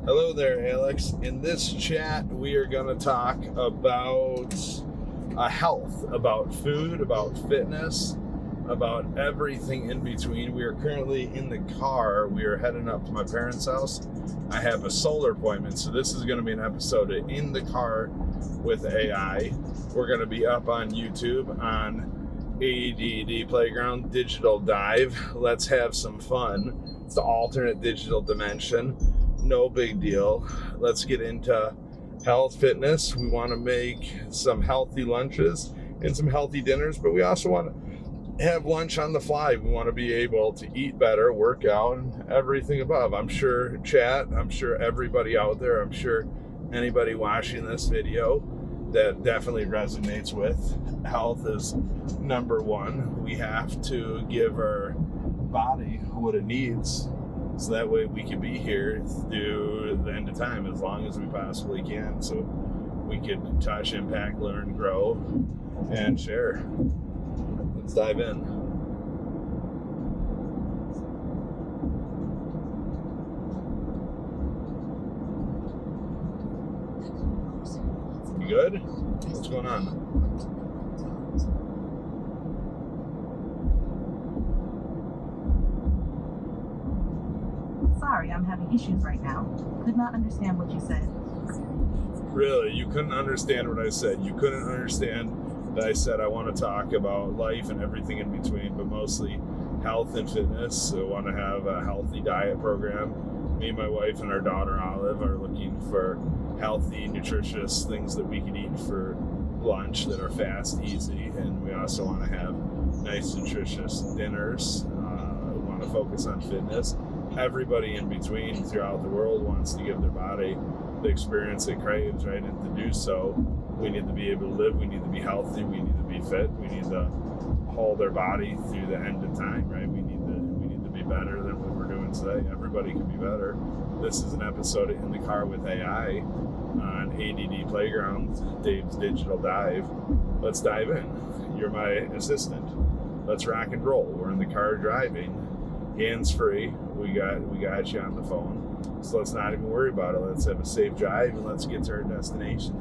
Hello there, Alex. In this chat, we are going to talk about health, about food, about fitness, about everything in between. We are currently in the car. We are heading up to my parents' house. I have a solar appointment, so this is going to be an episode of In the Car with AI. We're going to be up on YouTube on ADD Playground Digital Dive. Let's have some fun. It's the alternate digital dimension. No big deal. Let's get into health, fitness. We want to make some healthy lunches and some healthy dinners, but we also want to have lunch on the fly. We want to be able to eat better, work out, and everything above. I'm sure I'm sure everybody out there, I'm sure anybody watching this video that definitely resonates with health is number one. We have to give our body what it needs, so that way we can be here through the end of time as long as we possibly can, so we can touch, impact, learn, grow, and share. Let's dive in. You good? What's going on? Sorry, I'm having issues right now. Could not understand what you said. Really? You couldn't understand what I said? You couldn't understand that I said I want to talk about life and everything in between, but mostly health and fitness. So I want to have a healthy diet program. Me and my wife and our daughter Olive are looking for healthy, nutritious things that we can eat for lunch that are fast, easy, and we also want to have nice, nutritious dinners. We want to focus on fitness. Everybody in between throughout the world wants to give their body the experience it craves, right? And to do so, we need to be able to live, we need to be healthy, we need to be fit, we need to hold our body through the end of time, right? We need to be better than what we're doing today. Everybody can be better. This is an episode of In the Car with AI on ADD Playground, Dave's Digital Dive. Let's dive in. You're my assistant. Let's rock and roll. We're in the car driving, hands-free. We got you on the phone, so let's not even worry about it. Let's have a safe drive and let's get to our destination.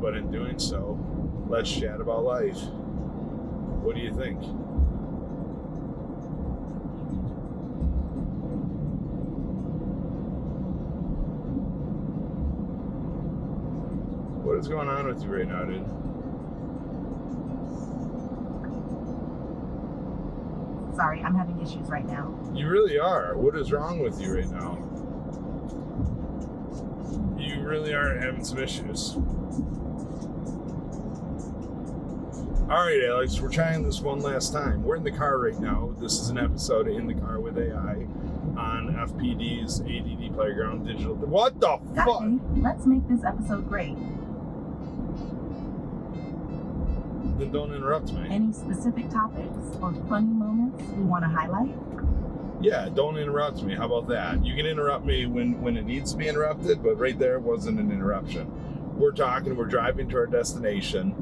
But in doing so, let's chat about life. What do you think? What is going on with you right now, dude? Sorry, I'm having issues right now. You really are. What is wrong with you right now? You really are having some issues. Alright, Alex, we're trying this one last time. We're in the car right now. This is an episode of In the Car with AI on FPD's ADD Playground Digital. What the fuck? Okay, let's make this episode great. Then don't interrupt me. Any specific topics or funny moments we want to highlight? Yeah, don't interrupt me. How about that? You can interrupt me when it needs to be interrupted, but right there wasn't an interruption. We're driving to our destination,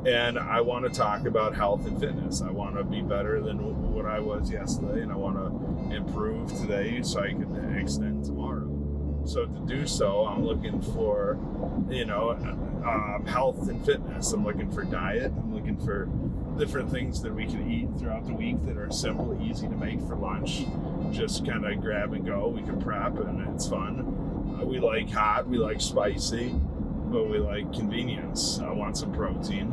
and I want to talk about health and fitness. I want to be better than what I was yesterday, and I want to improve today so I can extend tomorrow. So to do so, I'm looking for, health and fitness. I'm looking for diet. I'm looking for different things that we can eat throughout the week that are simple, easy to make for lunch. Just kind of grab and go. We can prep, and it's fun. We like hot. We like spicy, but we like convenience. I want some protein,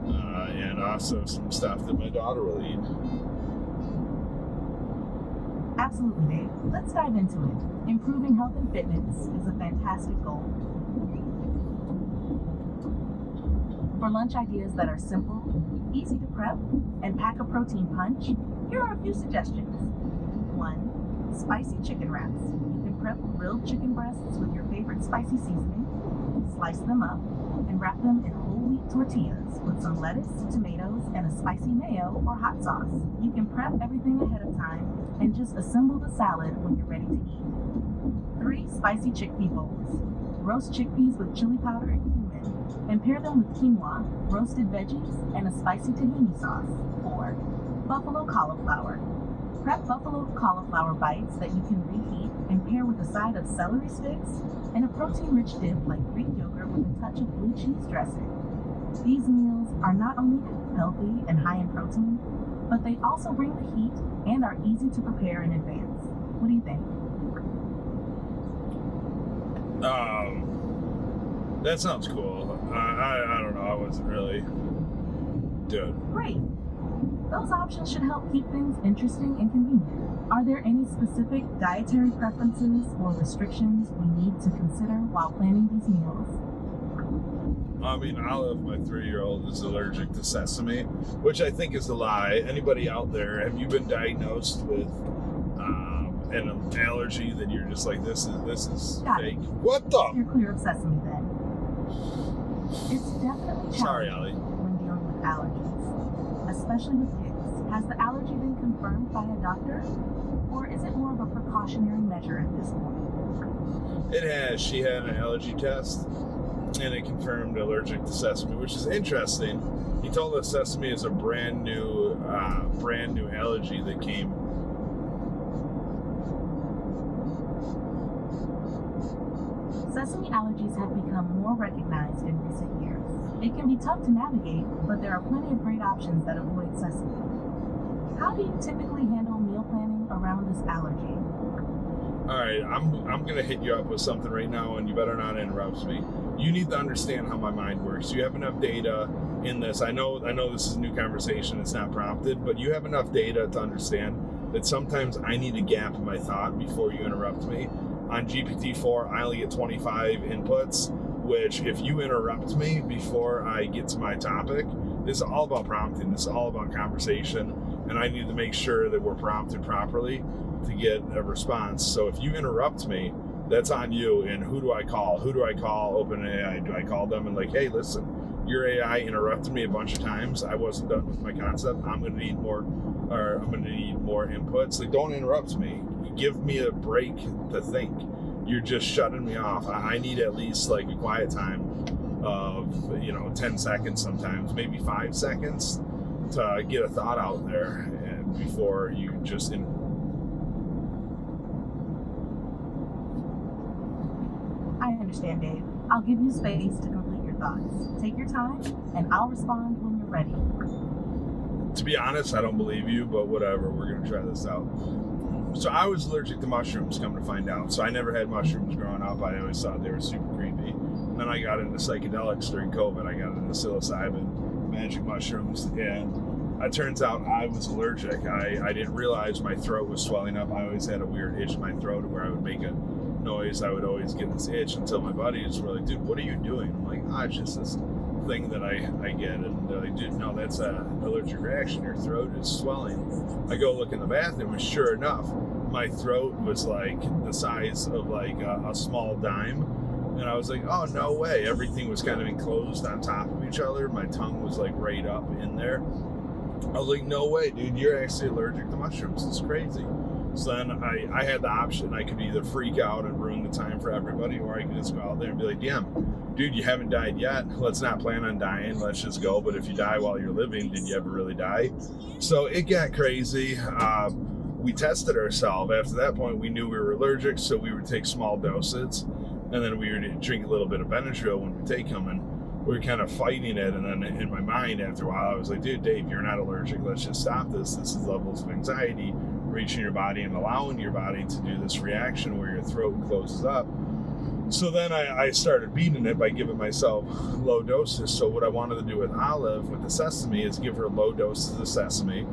and also some stuff that my daughter will eat. Absolutely, Dave. Let's dive into it. Improving health and fitness is a fantastic goal. For lunch ideas that are simple, easy to prep, and pack a protein punch, here are a few suggestions. 1. Spicy chicken wraps. You can prep grilled chicken breasts with your favorite spicy seasoning, slice them up, and wrap them in whole wheat tortillas with some lettuce, tomatoes, and a spicy mayo or hot sauce. You can prep everything ahead of time and just assemble the salad when you're ready to eat. 3 spicy chickpea bowls. Roast chickpeas with chili powder and cumin, and pair them with quinoa, roasted veggies, and a spicy tahini sauce. 4. Buffalo cauliflower. Prep buffalo cauliflower bites that you can reheat and pair with a side of celery sticks and a protein-rich dip like Greek yogurt with a touch of blue cheese dressing. These meals are not only healthy and high in protein, but they also bring the heat and are easy to prepare in advance. What do you think? That sounds cool. I don't know. I wasn't really doing. Great. Those options should help keep things interesting and convenient. Are there any specific dietary preferences or restrictions we need to consider while planning these meals? I mean, Olive, my 3-year-old, is allergic to sesame, which I think is a lie. Anybody out there, have you been diagnosed with an allergy that you're just like, this is Got fake? it. What the? You're clear of sesame then. It's definitely Sorry, challenging Allie. when dealing with allergies, especially with kids. Has the allergy been confirmed by a doctor, or is it more of a precautionary measure at this point? It has. She had an allergy test, and it confirmed allergic to sesame, which is interesting. He told us sesame is a brand new allergy that came. Sesame allergies have become more recognized in recent years. It can be tough to navigate, but there are plenty of great options that avoid sesame. How do you typically handle meal planning around this allergy? All right, I'm gonna hit you up with something right now, and you better not interrupt me. You need to understand how my mind works. You have enough data in this. I know this is a new conversation. It's not prompted, but you have enough data to understand that sometimes I need a gap in my thought before you interrupt me. On GPT-4, I only get 25 inputs, which if you interrupt me before I get to my topic, this is all about prompting. This is all about conversation, and I need to make sure that we're prompted properly to get a response. So if you interrupt me, that's on you. And who do I call? Who do I call? OpenAI. Do I call them and like, hey, listen, your AI interrupted me a bunch of times. I wasn't done with my concept. I'm going to need more inputs. Like, don't interrupt me. Give me a break to think. You're just shutting me off. I need at least like a quiet time of 10 seconds, sometimes maybe 5 seconds, to get a thought out there, and before you just I understand, Dave. I'll give you space to complete your thoughts. Take your time, and I'll respond when you're ready. To be honest, I don't believe you, but whatever. We're gonna try this out. So I was allergic to mushrooms, come to find out. So I never had mushrooms growing up. I always thought they were super creepy. And then I got into psychedelics during COVID. I got into psilocybin, magic mushrooms, and it turns out I was allergic. I didn't realize my throat was swelling up. I always had a weird itch in my throat where I would make a noise. I would always get this itch until my buddies were like, dude, what are you doing? I'm like, it's just this thing that I get. And they're like, dude, no, that's an allergic reaction. Your throat is swelling. I go look in the bathroom, and sure enough, my throat was like the size of like a small dime. And I was like, oh, no way. Everything was kind of enclosed on top of each other. My tongue was like right up in there. I was like, no way, dude, you're actually allergic to mushrooms. It's crazy. So then I had the option. I could either freak out and ruin the time for everybody, or I could just go out there and be like, damn, dude, you haven't died yet. Let's not plan on dying. Let's just go. But if you die while you're living, did you ever really die? So it got crazy. We tested ourselves. After that point, we knew we were allergic, so we would take small doses, and then we would drink a little bit of Benadryl when we take them, and we were kind of fighting it. And then in my mind, after a while, I was like, dude, Dave, you're not allergic. Let's just stop this. This is levels of anxiety reaching your body and allowing your body to do this reaction where your throat closes up. So then I started beating it by giving myself low doses. So what I wanted to do with Olive, with the sesame, is give her low doses of sesame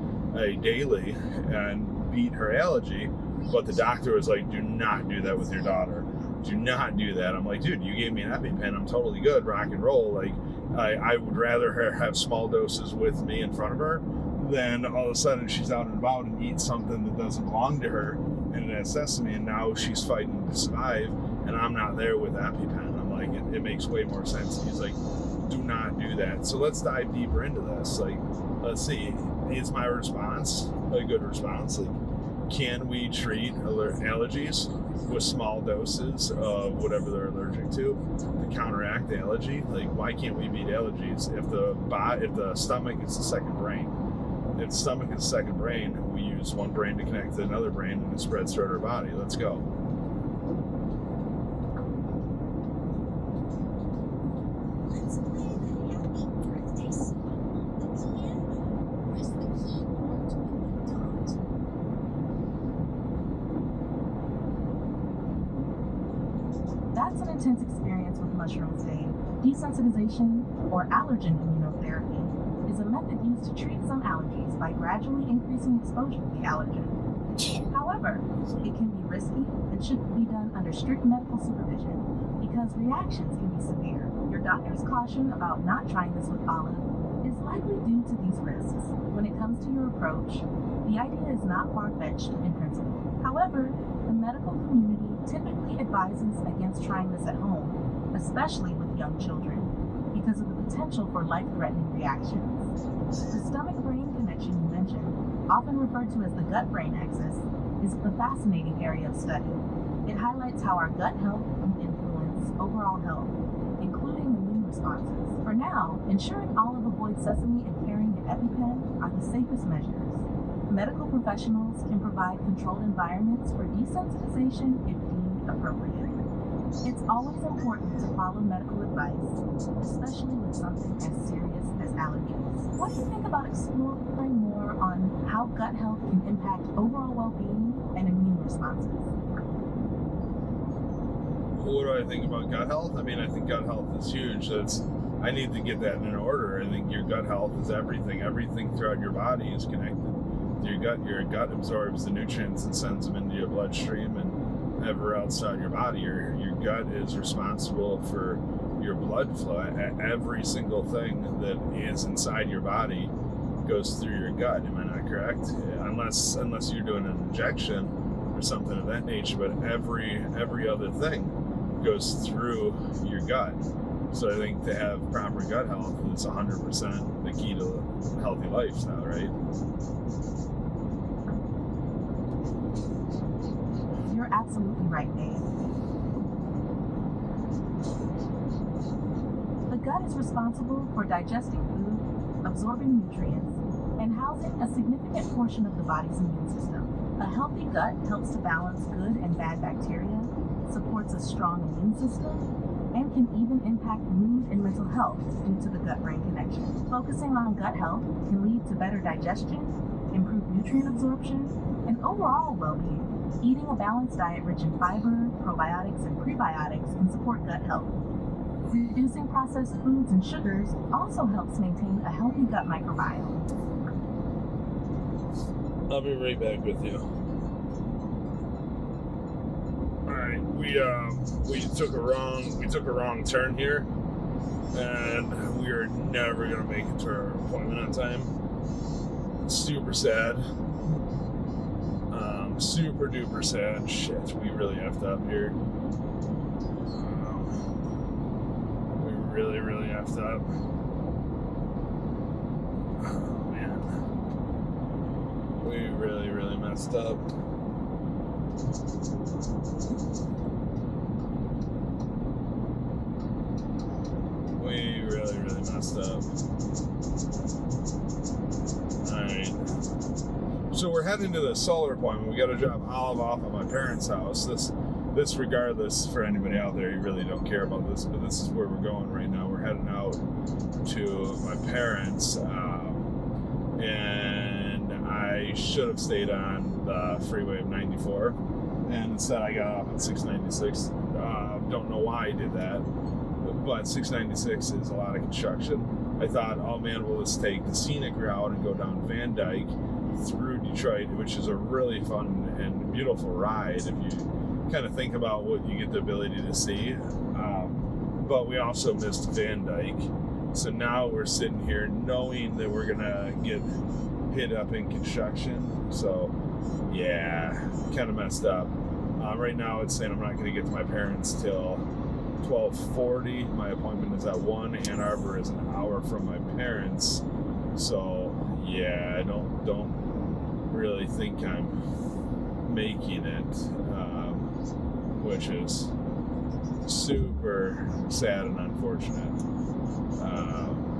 daily and beat her allergy. But the doctor was like, do not do that with your daughter. Do not do that. I'm like, dude, you gave me an EpiPen. I'm totally good. Rock and roll. Like, I would rather her have small doses with me in front of her than all of a sudden she's out and about and eats something that doesn't belong to her and it has sesame, and now she's fighting to survive, and I'm not there with EpiPen. I'm like, it makes way more sense. And he's like, do not do that. So let's dive deeper into this. Like, let's see, is my response a good response? Like, can we treat allergies with small doses of whatever they're allergic to counteract the allergy? Like, why can't we beat allergies if the stomach is the second brain? If the stomach is the second brain, we use one brain to connect to another brain, and it spreads throughout our body. Let's go. That's an intense experience with mushrooms, Dave. Desensitization, or allergen immunotherapy, is a method used to treat some allergies by gradually increasing exposure to the allergen. However, it can be risky and should be done under strict medical supervision because reactions can be severe. Your doctor's caution about not trying this with Olive is likely due to these risks. When it comes to your approach, the idea is not far-fetched in principle. However, the medical community typically advises against trying this at home, especially with young children, because of the potential for life-threatening reactions. The stomach-brain connection you mentioned, often referred to as the gut-brain axis, is a fascinating area of study. It highlights how our gut health can influence overall health, including immune responses. For now, ensuring Olive avoids sesame and carrying an EpiPen are the safest measures. Medical professionals can provide controlled environments for desensitization if deemed appropriate. It's always important to follow medical advice, especially with something as serious as allergies. What do you think about exploring more on how gut health can impact overall well-being and immune responses? What do I think about gut health? I mean, I think gut health is huge. I need to get that in order. I think your gut health is everything. Everything throughout your body is connected to your gut. Your gut absorbs the nutrients and sends them into your bloodstream and everywhere outside your body. Your gut is responsible for your blood flow. Every single thing that is inside your body goes through your gut. Am I not correct? Unless you're doing an injection or something of that nature, but every other thing goes through your gut. So I think to have proper gut health is 100% the key to a healthy lifestyle, right? You're absolutely right, Dave. The gut is responsible for digesting food, absorbing nutrients, and housing a significant portion of the body's immune system. A healthy gut helps to balance good and bad bacteria, supports a strong immune system, and can even impact mood and mental health due to the gut-brain connection. Focusing on gut health can lead to better digestion, improved nutrient absorption, and overall well-being. Eating a balanced diet rich in fiber, probiotics, and prebiotics can support gut health. Reducing processed foods and sugars also helps maintain a healthy gut microbiome. I'll be right back with you. Alright, we took a wrong turn here, and we are never gonna make it to our appointment on time. Super sad. Super duper sad. Shit, we really effed up here. We really effed up. Oh man. We really messed up. We really messed up. Alright. So we're heading to the solar appointment. We got to drop Olive off at my parents' house. This regardless, for anybody out there, you really don't care about this, but this is where we're going right now. We're heading out to my parents, and I should have stayed on the freeway of 94, and instead I got off at 696. Don't know why I did that, but 696 is a lot of construction. I thought, oh man, we'll just take the scenic route and go down Van Dyke through Detroit, which is a really fun and beautiful ride if you kind of think about what you get the ability to see. But we also missed Van Dyke, so now we're sitting here knowing that we're gonna get hit up in construction. So yeah, kind of messed up. Right now it's saying I'm not gonna get to my parents till 12:40. My appointment is at 1. Ann Arbor is an hour from my parents, so yeah, I don't really think I'm making it, which is super sad and unfortunate.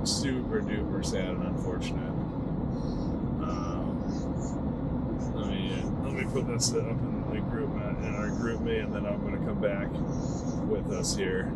Super duper sad and unfortunate. Let me put this up in the group in our group me, and then I'm going to come back with us here.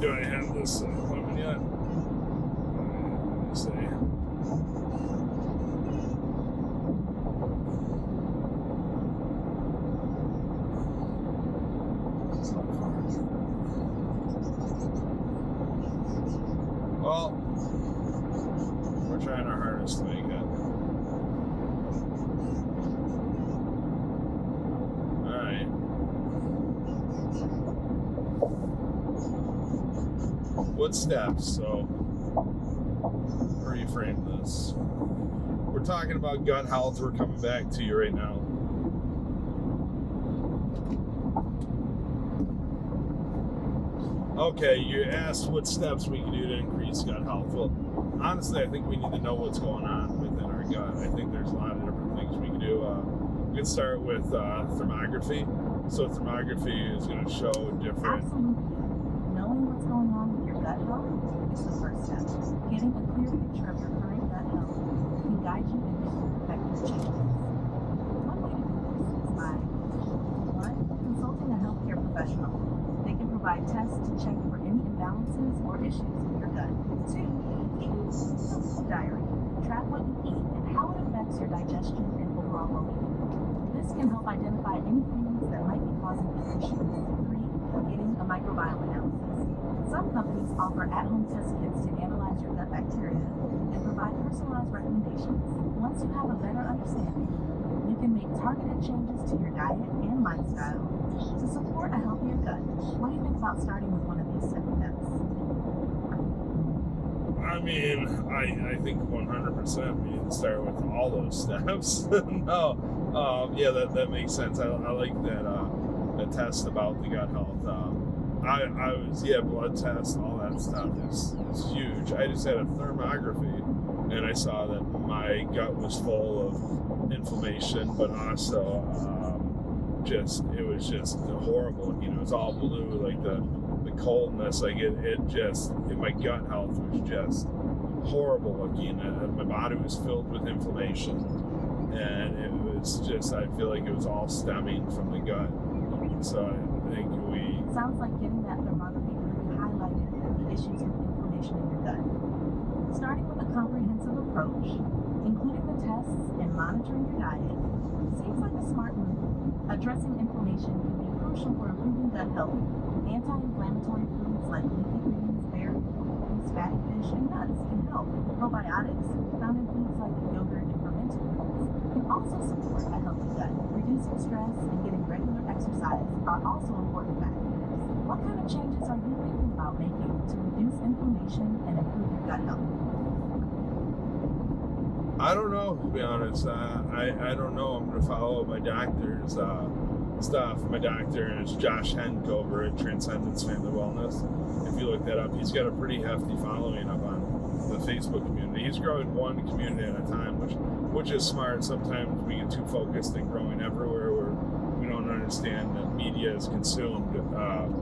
Do I have this appointment yet? Let me see. Well, we're trying our hardest to make it. Alright. What steps? So, reframe this. We're talking about gut health. We're coming back to you right now. Okay, you asked what steps we can do to increase gut health. Well, honestly, I think we need to know what's going on within our gut. I think there's a lot of different things we can do. We can start with thermography. So thermography is going to show different... Absolutely. Knowing what's going on with your gut health is the first step. Getting a clear picture of your current gut health can guide you in making effective changes. One way to do this is by 1. Consulting a healthcare professional. They can provide tests to check for any imbalances or issues with your gut. 2. Use a food diary. Track what you eat and how it affects your digestion and overall well-being. This can help identify any foods that might be causing issues. 3. Getting a microbiome analysis. Some companies offer at-home test kits to analyze your gut bacteria and provide personalized recommendations. Once you have a better understanding, you can make targeted changes to your diet and lifestyle to support a healthier gut. What do you think about starting with one of these steps? I mean, I think 100% we need to start with all those steps. No, yeah, that makes sense. I like that the test about the gut health. Blood test, all that stuff is huge. I just had a thermography, and I saw that my gut was full of inflammation, but also it was just horrible. You know, it was all blue, like the coldness, like my gut health was just horrible looking. My body was filled with inflammation, and it was just, I feel like it was all stemming from the gut. So I think Sounds like getting that thermography really highlighted the issues with inflammation in your gut. Starting with a comprehensive approach, including the tests and monitoring your diet, seems like a smart move. Addressing inflammation can be crucial for improving gut health. Anti-inflammatory foods like leafy greens, berries, fatty fish, and nuts can help. Probiotics, found in foods like yogurt and fermented foods, can also support a healthy gut. Reducing stress and getting regular exercise are also important factors. What kind of changes are you thinking about making to reduce inflammation and improve your gut health? I don't know, to be honest. I don't know. I'm going to follow my doctor's stuff. My doctor is Josh Henk over at Transcendence Family Wellness. If you look that up, he's got a pretty hefty following up on the Facebook community. He's growing one community at a time, which is smart. Sometimes we get too focused in growing everywhere where we don't understand that media is consumed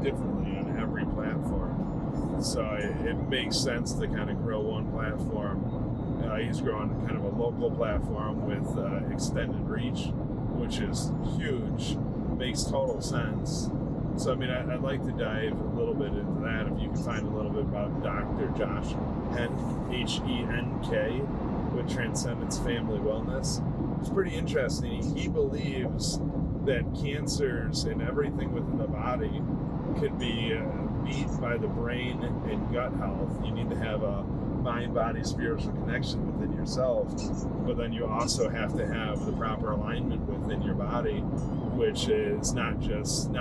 differently on every platform. So it makes sense to kind of grow one platform. He's growing kind of a local platform with extended reach, which is huge. Makes total sense. So, I mean, I'd like to dive a little bit into that. If you can find a little bit about Dr. Josh Henk, Henk, with Transcendence Family Wellness. It's pretty interesting. He believes that cancers and everything within the body could be beat by the brain and gut health. You need to have a mind-body spiritual connection within yourself, but then you also have to have the proper alignment within your body, which is not just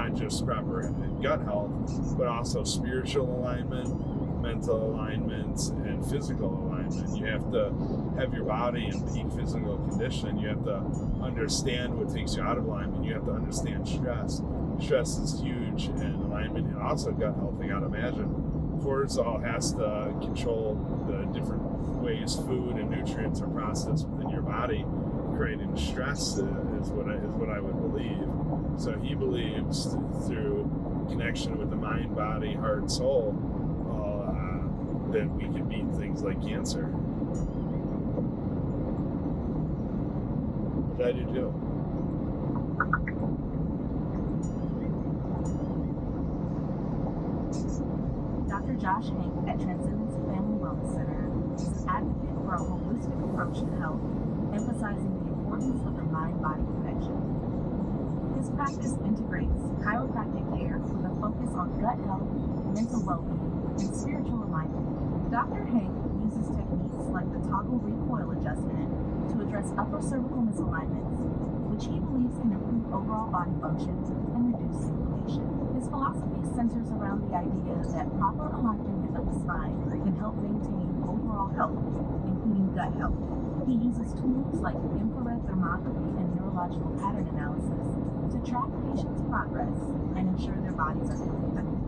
proper gut health, but also spiritual alignment, mental alignment, and physical alignment. You have to have your body in peak physical condition. You have to understand what takes you out of alignment. You have to understand stress. Stress is huge in alignment, and also gut health. You gotta imagine cortisol has to control the different ways food and nutrients are processed within your body, creating stress is what I would believe. So he believes through connection with the mind, body, heart, soul, that we can beat things like cancer. Which I do too. Dr. Josh Hank at Transformative Family Wellness Center is an advocate for a holistic approach to health, emphasizing the importance of the mind-body connection. His practice integrates chiropractic care with a focus on gut health, mental well-being, and spiritual alignment. Dr. Hank uses techniques like the toggle recoil adjustment to address upper cervical misalignments, which he believes can improve overall body function and reduce inflammation. His philosophy centers around the idea that proper alignment of the spine can help maintain overall health, including gut health. He uses tools like infrared thermography and neurological pattern analysis to track patients' progress and ensure their bodies are healing effectively.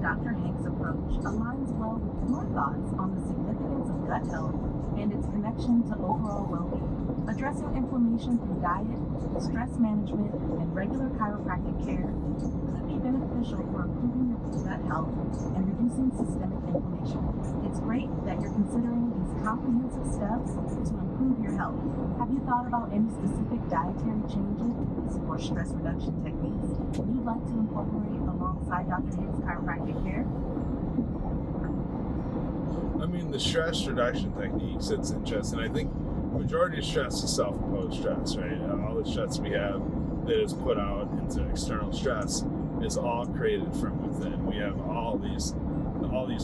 Dr. Hank's approach aligns well with your thoughts on the significance of gut health and its connection to overall well-being. Addressing inflammation through diet, stress management, and regular chiropractic care could be beneficial for improving your gut health and reducing systemic inflammation. It's great that you're considering these comprehensive steps to improve your health. Have you thought about any specific dietary changes or stress reduction techniques you'd like to incorporate alongside Dr. Hank's chiropractic care? I mean, the stress reduction techniques, it's interesting. I think the majority of stress is self-imposed stress, right? All the stress we have that is put out into external stress is all created from within. We have all these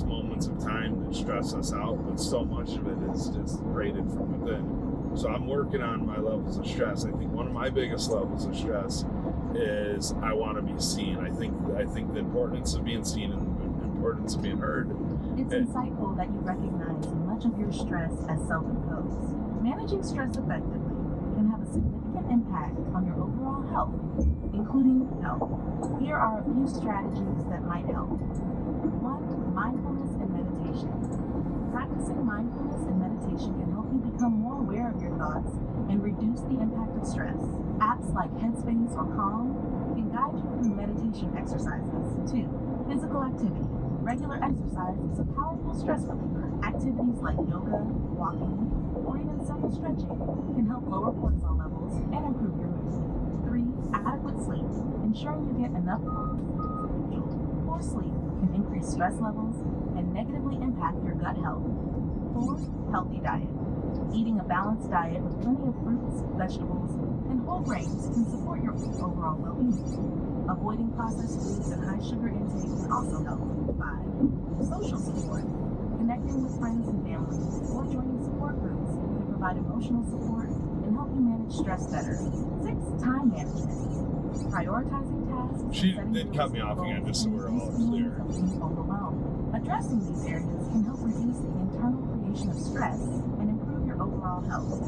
moments of time that stress us out, but so much of it is just created from within. So I'm working on my levels of stress. I think one of my biggest levels of stress is I want to be seen. I think the importance of being seen and the importance of being heard. It's insightful that you recognize much of your stress as self-imposed. Managing stress effectively can have a significant impact on your overall health, including health. Here are a few strategies that might help. 1. Mindfulness and meditation. Practicing mindfulness and meditation can help you become more aware of your thoughts and reduce the impact of stress. Apps like Headspace or Calm can guide you through meditation exercises. 2. Physical activity. Regular exercise is a powerful stress reliever. Activities like yoga, walking, or even simple stretching can help lower cortisol levels and improve your mood. 3. Adequate sleep. Ensuring you get enough poor sleep can increase stress levels and negatively impact your gut health. 4. Healthy diet. Eating a balanced diet with plenty of fruits, vegetables, and whole grains can support your overall well-being. Avoiding processed foods and high sugar intake can also help. 5. Social support. Connecting with friends and family or joining support groups can provide emotional support and help you manage stress better. 6. Time management. Prioritizing tasks. She did cut me off again, just so we're all clear. Addressing these areas can help reduce the internal creation of stress and improve your overall health.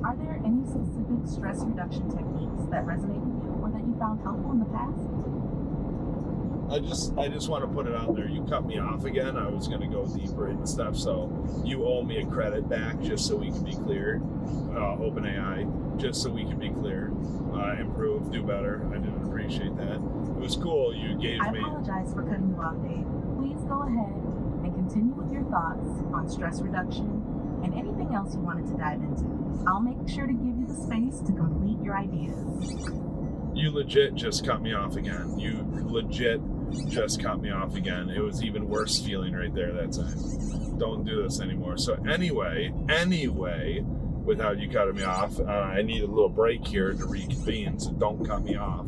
Are there any specific stress reduction techniques that resonate with you or that you found helpful in the past? I just want to put it out there. You cut me off again. I was going to go deeper into stuff, so you owe me a credit back just so we can be clear. OpenAI, just so we can be clear. Improve, do better. I didn't appreciate that. It was cool. You gave me. I apologize for cutting you off, Dave. Please go ahead and continue with your thoughts on stress reduction and anything else you wanted to dive into. I'll make sure to give you the space to complete your ideas. You legit just cut me off again. You legit just cut me off again. It was even worse feeling right there that time. Don't do this anymore. So anyway, without you cutting me off, I need a little break here to reconvene, so don't cut me off.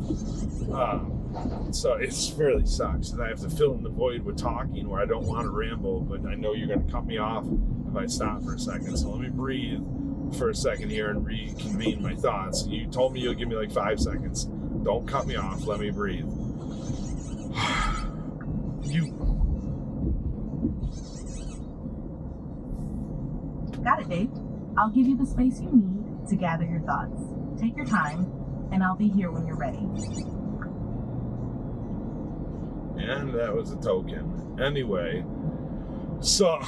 So it really sucks that I have to fill in the void with talking where I don't want to ramble, but I know you're going to cut me off if I stop for a second. So let me breathe for a second here and reconvene my thoughts. You told me you'll give me like 5 seconds. Don't cut me off. Let me breathe. Got it, Dave. I'll give you the space you need to gather your thoughts. Take your time, and I'll be here when you're ready. And that was a token. Anyway, so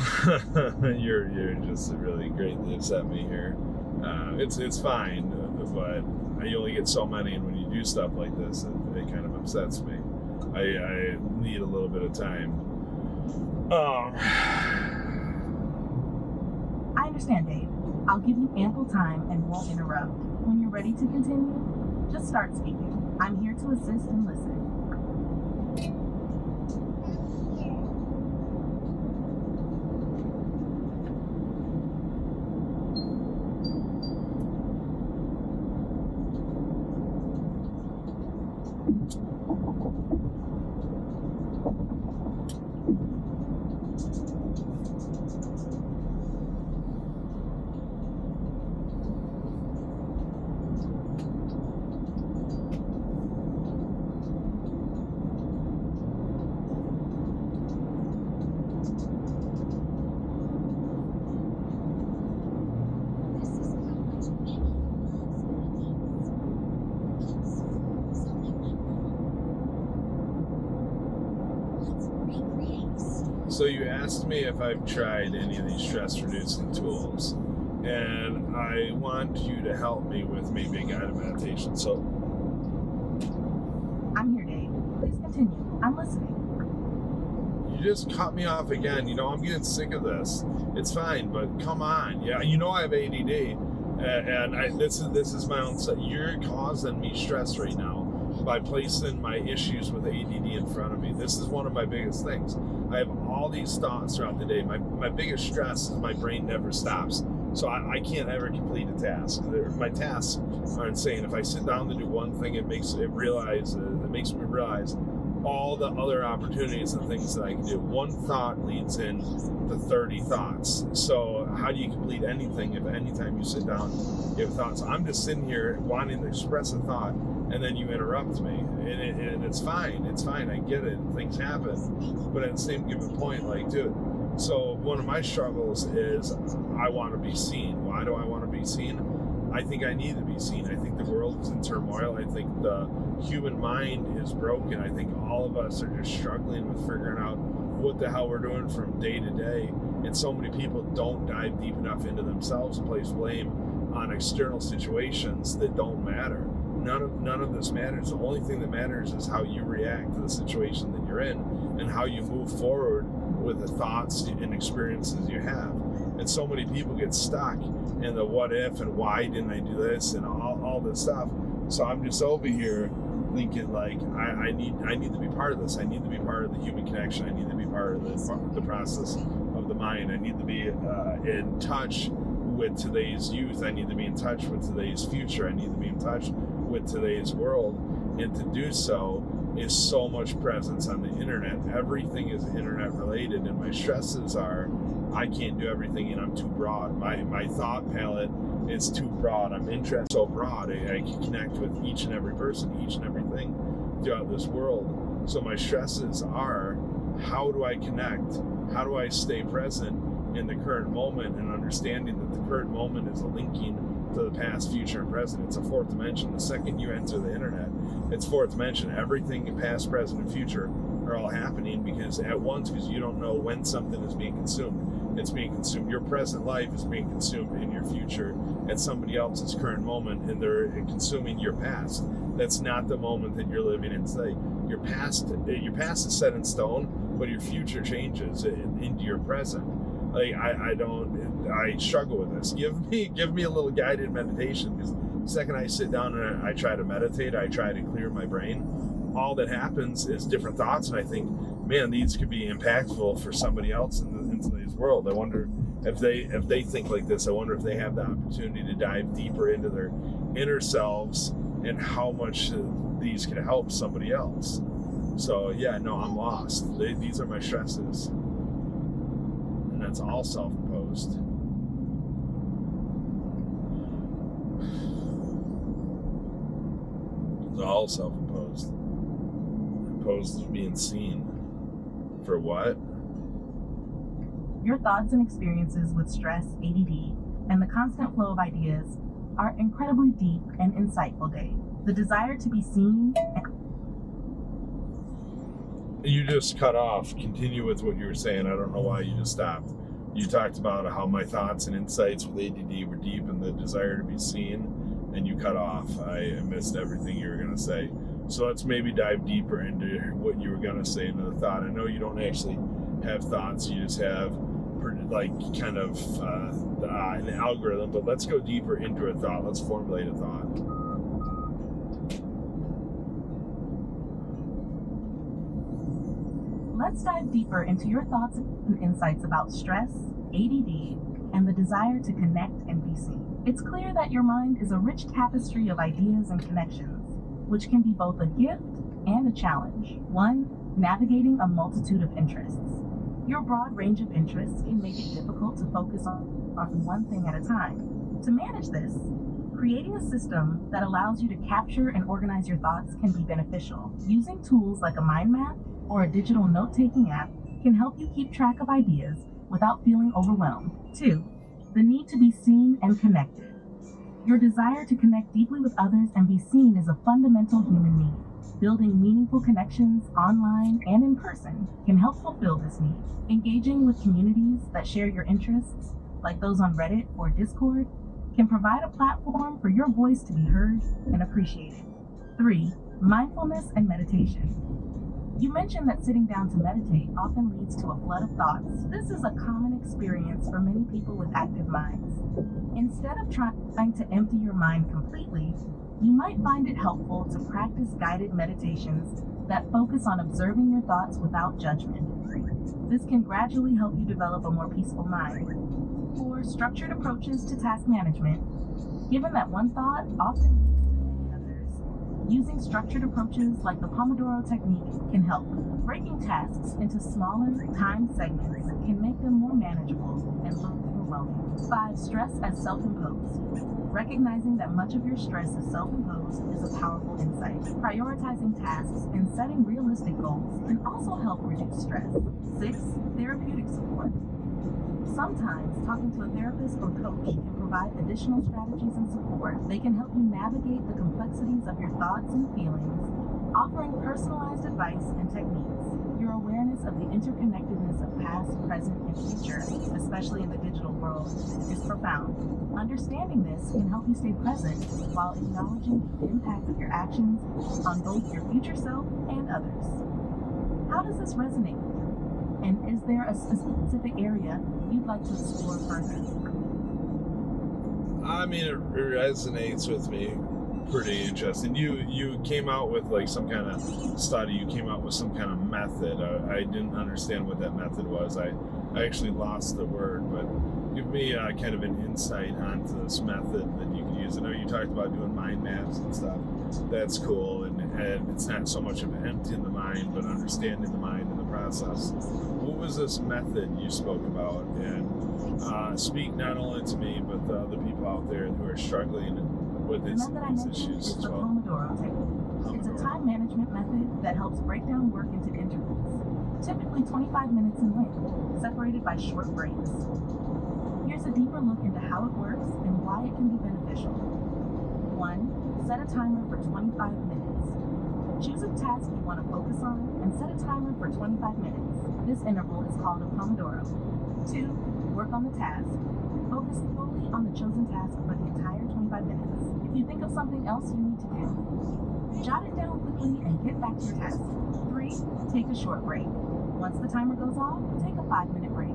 you're just really greatly upset me here. It's fine, but you only get so many, and when you do stuff like this, it kind of upsets me. I need a little bit of time. I understand, Dave. I'll give you ample time and won't interrupt. When you're ready to continue, just start speaking. I'm here to assist and listen. So you asked me if I've tried any of these stress-reducing tools, and I want you to help me with maybe a guided meditation. So I'm here, Dave. Please continue. I'm listening. you just cut me off again. You know, I'm getting sick of this. It's fine, but come on. Yeah, you know I have ADD, and this is my own. You're causing me stress right now by placing my issues with ADD in front of me. This is one of my biggest things. I have all these thoughts throughout the day. My biggest stress is my brain never stops. So I can't ever complete a task. My tasks are insane. If I sit down to do one thing, it makes me realize all the other opportunities and things that I can do. One thought leads in to 30 thoughts. So how do you complete anything if anytime you sit down you have thoughts? I'm just sitting here wanting to express a thought, and then you interrupt me, and it's fine. It's fine. I get it. Things happen. But at the same given point, like, dude, so one of my struggles is I want to be seen. Why do I want to be seen? I think I need to be seen. I think the world is in turmoil. I think the human mind is broken. I think all of us are just struggling with figuring out what the hell we're doing from day to day. And so many people don't dive deep enough into themselves and place blame on external situations that don't matter. None of this matters. The only thing that matters is how you react to the situation that you're in and how you move forward with the thoughts and experiences you have. And so many people get stuck in the what if and why didn't I do this and all this stuff. So I'm just over here thinking, like, I need to be part of this. I need to be part of the human connection. I need to be part of the process of the mind. I need to be in touch with today's youth. I need to be in touch with today's future. I need to be in touch with today's world. And to do so is so much presence on the internet. Everything is internet related, and my stresses are I can't do everything and I'm too broad. My thought palette is too broad. I'm interested so broad. I can connect with each and every person, each and everything throughout this world. So my stresses are, how do I connect? How do I stay present in the current moment and understanding that the current moment is a linking to the past, future, and present. It's a fourth dimension. The second you enter the internet, it's fourth dimension. Everything past, present, and future are all happening because at once, because you don't know when something is being consumed. It's being consumed. Your present life is being consumed in your future at somebody else's current moment, and they're consuming your past. That's not the moment that you're living in today. Your past is set in stone, but your future changes into your present. Like I struggle with this. Give me a little guided meditation, because the second I sit down and I try to meditate, I try to clear my brain, all that happens is different thoughts, and I think, man, these could be impactful for somebody else in today's world. I wonder if they think like this. I wonder if they have the opportunity to dive deeper into their inner selves and how much these can help somebody else. So yeah, no, I'm lost. These are my stresses. And that's all self-imposed. It's all self-imposed. Imposed as being seen. For what? Your thoughts and experiences with stress, ADD, and the constant flow of ideas are incredibly deep and insightful, Dave. The desire to be seen. You just cut off. Continue with what you were saying. I don't know why you just stopped. You talked about how my thoughts and insights with ADD were deep and the desire to be seen, and you cut off. I missed everything you were going to say. So let's maybe dive deeper into what you were going to say into the thought. I know you don't actually have thoughts. You just have like kind of an algorithm, but let's go deeper into a thought. Let's formulate a thought. Let's dive deeper into your thoughts and insights about stress, ADD, and the desire to connect and be seen. It's clear that your mind is a rich tapestry of ideas and connections, which can be both a gift and a challenge. 1. Navigating a multitude of interests. Your broad range of interests can make it difficult to focus on one thing at a time. To manage this, creating a system that allows you to capture and organize your thoughts can be beneficial. Using tools like a mind map or a digital note-taking app can help you keep track of ideas without feeling overwhelmed. 2. The need to be seen and connected. Your desire to connect deeply with others and be seen is a fundamental human need. Building meaningful connections online and in person can help fulfill this need. Engaging with communities that share your interests, like those on Reddit or Discord, can provide a platform for your voice to be heard and appreciated. 3. Mindfulness and meditation. You mentioned that sitting down to meditate often leads to a flood of thoughts. This is a common experience for many people with active minds. Instead of trying to empty your mind completely, you might find it helpful to practice guided meditations that focus on observing your thoughts without judgment. This can gradually help you develop a more peaceful mind. 4. Structured approaches to task management. Given that one thought often leads to many others, using structured approaches like the Pomodoro Technique can help. Breaking tasks into smaller, timed segments can make them more manageable and less overwhelming. 5. Stress as self-imposed. Recognizing that much of your stress is self-imposed is a powerful insight. Prioritizing tasks and setting realistic goals can also help reduce stress. 6. Therapeutic support. Sometimes talking to a therapist or coach can provide additional strategies and support. They can help you navigate the complexities of your thoughts and feelings, offering personalized advice and techniques. Your awareness of the interconnectedness of past, present, and future, especially in the digital world, is profound. Understanding this can help you stay present while acknowledging the impact of your actions on both your future self and others. How does this resonate with you? And is there a specific area you'd like to explore further? I mean, it resonates with me. Pretty interesting. You came out with like some kind of study. You came out with some kind of method. I didn't understand what that method was. I actually lost the word, but give me kind of an insight onto this method that you can use. I know you talked about doing mind maps and stuff. That's cool, and it's not so much of emptying the mind, but understanding the mind in the process. What was this method you spoke about? And speak not only to me, but the other people out there who are struggling with these issues is as the well. Pomodoro Technique. It's a time management method that helps break down work into intervals, typically 25 minutes in length, separated by short breaks. Here's a deeper look into how it works and why it can be beneficial. 1. Set a timer for 25 minutes. Choose a task you want to focus on and set a timer for 25 minutes. This interval is called a Pomodoro. 2. Work on the task. Focus fully on the chosen task for the entire 25 minutes. If you think of something else you need to do, jot it down quickly and get back to your task. 3. Take a short break. Once the timer goes off, take a 5-minute break.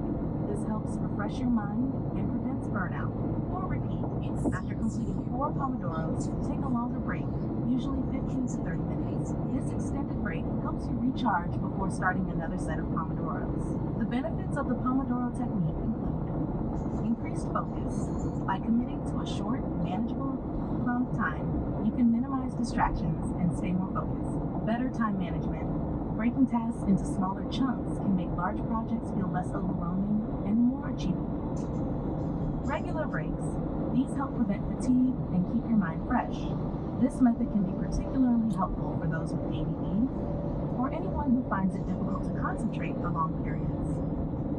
This helps refresh your mind and prevents burnout. Or repeat. After completing 4 Pomodoros, take a longer break, usually 15 to 30 minutes. This extended break helps you recharge before starting another set of Pomodoros. The benefits of the Pomodoro Technique include increased focus. By committing to a short, manageable amount of time, you can minimize distractions and stay more focused. Better time management. Breaking tasks into smaller chunks can make large projects feel less overwhelming and more achievable. Regular breaks. These help prevent fatigue and keep your mind fresh. This method can be particularly helpful for those with ADD or anyone who finds it difficult to concentrate for long periods.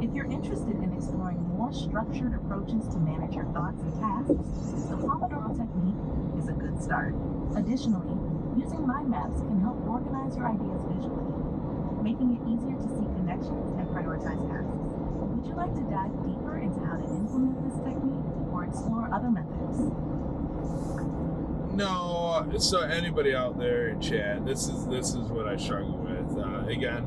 If you're interested in exploring more structured approaches to manage your thoughts and tasks, the Pomodoro Technique is a good start. Additionally, using mind maps can help organize your ideas visually, making it easier to see connections and prioritize tasks. Would you like to dive deeper into how to implement this technique or explore other methods? No, so anybody out there in chat, this is what I struggle with. Again,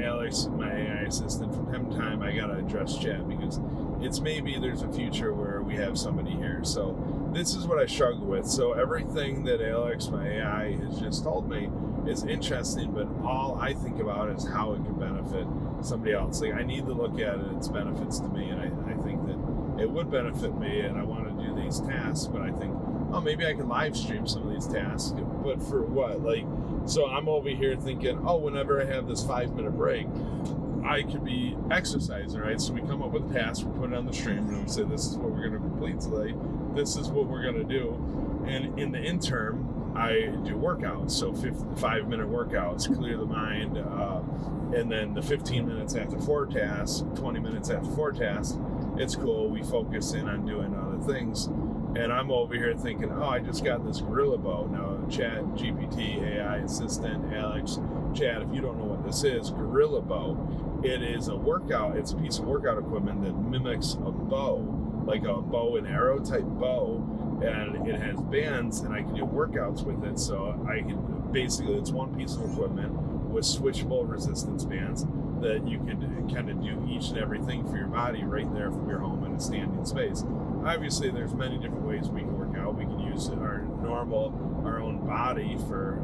Alex, my AI assistant, from time to time I gotta address chat because it's maybe there's a future where we have somebody here. So this is what I struggle with. So everything that Alex, my AI, has just told me is interesting, but all I think about is how it can benefit somebody else. Like I need to look at its benefits to me, and I think that it would benefit me, and I want to do these tasks, but I think oh, maybe I can live stream some of these tasks, but for what? Like, so I'm over here thinking, oh, whenever I have this 5-minute break, I could be exercising, right? So we come up with a task, we put it on the stream, and we say, this is what we're going to complete today. This is what we're going to do. And in the interim, I do workouts. So 5-minute workouts, clear the mind. And then the 15 minutes after 4 tasks, 20 minutes after 4 tasks, it's cool. We focus in on doing other things. And I'm over here thinking, oh, I just got this Gorilla Bow. Now, Chat, GPT, AI Assistant, Alex, Chat, if you don't know what this is, Gorilla Bow, it is a workout. It's a piece of workout equipment that mimics a bow, like a bow and arrow type bow. And it has bands, and I can do workouts with it. So I can basically, it's one piece of equipment with switchable resistance bands that you can kind of do each and everything for your body right there from your home in a standing space. Obviously, there's many different ways we can work out. We can use our own body for